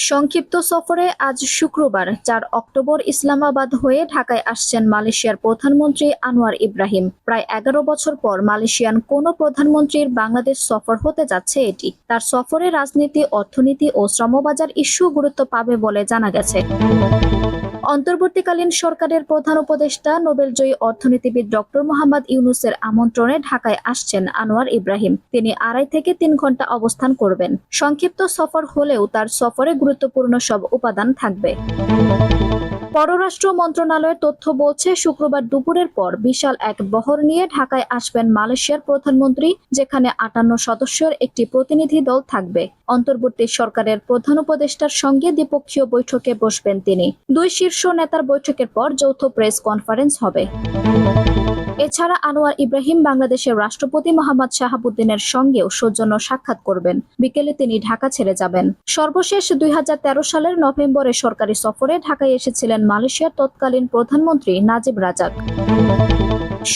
সংক্ষিপ্ত সফরে আজ শুক্রবার ৪ অক্টোবর ইসলামাবাদ হয়ে ঢাকায় আসছেন মালয়েশিয়ার প্রধানমন্ত্রী আনোয়ার ইব্রাহিম। প্রায় ১১ বছর পর মালয়েশিয়ান কোনো প্রধানমন্ত্রীর বাংলাদেশ সফর হতে যাচ্ছে এটি। তার সফরে রাজনীতি, অর্থনীতি ও শ্রমবাজার ইস্যু গুরুত্ব পাবে বলে জানা গেছে। অন্তর্বর্তীকালীন সরকারের প্রধান উপদেষ্টা নোবেলজয়ী অর্থনীতিবিদ ডক্টর মোহাম্মদ ইউনূসের আমন্ত্রণে ঢাকায় আসছেন আনোয়ার ইব্রাহিম। তিনি ২.৫ থেকে ৩ ঘণ্টা অবস্থান করবেন। সংক্ষিপ্ত সফর হলেও তার সফরে গুরুত্বপূর্ণ সব উপাদান থাকবে। পররাষ্ট্র মন্ত্রণালয়ের তথ্য বলছে, শুক্রবার দুপুরের পর বিশাল এক বহর নিয়ে ঢাকায় আসবেন মালয়েশিয়ার প্রধানমন্ত্রী, যেখানে ৫৮ সদস্যের একটি প্রতিনিধি দল থাকবে। অন্তর্বর্তী সরকারের প্রধান উপদেষ্টার সঙ্গে দ্বিপক্ষীয় বৈঠকে বসবেন তিনি। দুই শীর্ষ নেতার বৈঠকের পর যৌথ প্রেস কনফারেন্স হবে। এছাড়া আনোয়ার ইব্রাহিম বাংলাদেশের রাষ্ট্রপতি মোহাম্মদ শাহাবুদ্দিনের সঙ্গেও সৌজন্য সাক্ষাৎ করবেন। বিকেলে তিনি ঢাকা ছেড়ে যাবেন। সর্বশেষ ২০১৩ সালের নভেম্বরে সরকারি সফরে ঢাকায় এসেছিলেন মালয়েশিয়ার তৎকালীন প্রধানমন্ত্রী নাজিব রাজাক।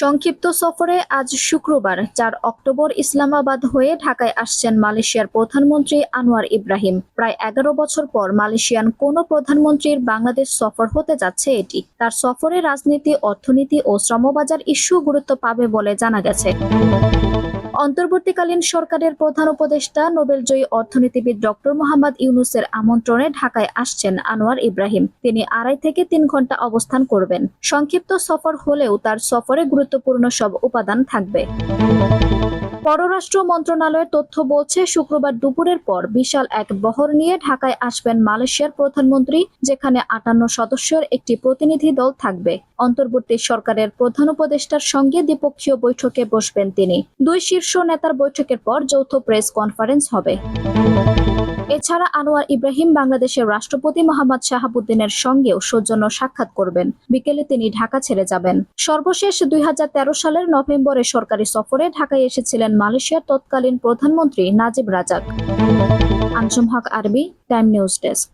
সংক্ষিপ্ত সফরে আজ শুক্রবার ৪ অক্টোবর ইসলামাবাদ হয়ে ঢাকায় আসছেন মালয়েশিয়ার প্রধানমন্ত্রী আনোয়ার ইব্রাহিম। প্রায় ১১ বছর পর মালয়েশিয়ান কোনো প্রধানমন্ত্রীর বাংলাদেশ সফর হতে যাচ্ছে এটি। তার সফরে রাজনীতি, অর্থনীতি ও শ্রমবাজার ইস্যু গুরুত্ব পাবে বলে জানা গেছে। অন্তর্বর্তীকালীন সরকারের প্রধান উপদেষ্টা নোবেলজয়ী অর্থনীতিবিদ ডক্টর মোহাম্মদ ইউনূসের আমন্ত্রণে ঢাকায় আসছেন আনোয়ার ইব্রাহিম। তিনি ২.৫ থেকে ৩ ঘণ্টা অবস্থান করবেন। সংক্ষিপ্ত সফর হলেও তার সফরে গুরুত্বপূর্ণ সব উপাদান থাকবে। পররাষ্ট্র মন্ত্রণালয়ের তথ্য বলছে, শুক্রবার দুপুরের পর বিশাল এক বহর নিয়ে ঢাকায় আসবেন মালয়েশিয়ার প্রধানমন্ত্রী, যেখানে ৫৮ সদস্যের একটি প্রতিনিধি দল থাকবে। অন্তর্বর্তী সরকারের প্রধান উপদেষ্টার সঙ্গে দ্বিপক্ষীয় বৈঠকে বসবেন তিনি। দুই শীর্ষ নেতার বৈঠকের পর যৌথ প্রেস কনফারেন্স হবে। এছাড়া আনোয়ার ইব্রাহিম বাংলাদেশের রাষ্ট্রপতি মোহাম্মদ শাহাবুদ্দিনের সঙ্গেও সৌজন্য সাক্ষাৎ করবেন। বিকেলে তিনি ঢাকা ছেড়ে যাবেন। সর্বশেষ ২০১৩ সালের নভেম্বরে সরকারি সফরে ঢাকায় এসেছিলেন মালয়েশিয়ার তৎকালীন প্রধানমন্ত্রী নাজিব রাজাক। আঞ্জুম হক আরবি, টাইম নিউজ ডেস্ক।